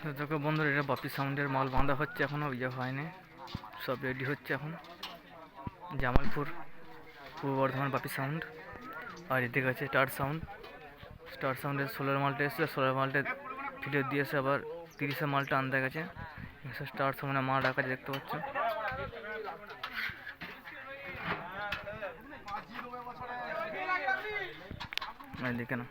তো দেখো বন্ধুরা, এটা বাপি সাউন্ডের মাল বাঁধা হচ্ছে, এখনও ইয়ে হয়নি, সব রেডি হচ্ছে এখন। জামালপুর পূর্ব বর্ধমান বাপি সাউন্ড। আর এদিকে আছে স্টার সাউন্ডের 16 মালটা এসেছে, 16 মালটা ফিরে দিয়েছে, আবার 30 মালটা আনতে গেছে। স্টার সাউন্ডে মাল রাখা আছে, দেখতে পাচ্ছ। দেখে না,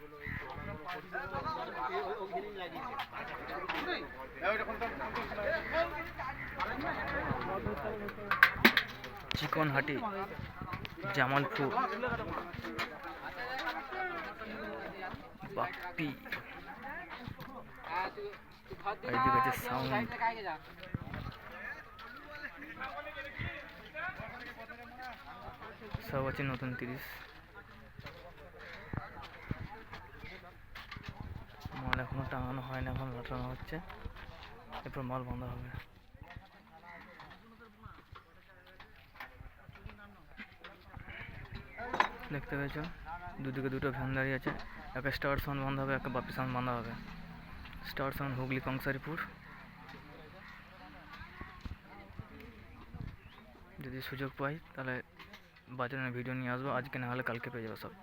চিকনহাটি জামালপুর বাপ্পি। এইদিকে আছে সাউন্ড। সব আছে নতুন 30। মাল এখনো টাঙানো হয় না, এখন লাটানো হচ্ছে, এরপর মাল বাঁধা হবে। দেখতে পেয়েছ, দুদিকে দুটো ভ্যান দাঁড়িয়ে আছে, একটা স্টার সাউন্ড বাঁধা হবে, একটা বাপি সাউন্ড বাঁধা হবে। Star sound Hooghly Kansaripur. যদি সুযোগ পাই তাহলে বাজারের ভিডিও নিয়ে আসবো, আজকে না হলে কালকে পেয়ে যাবো সব।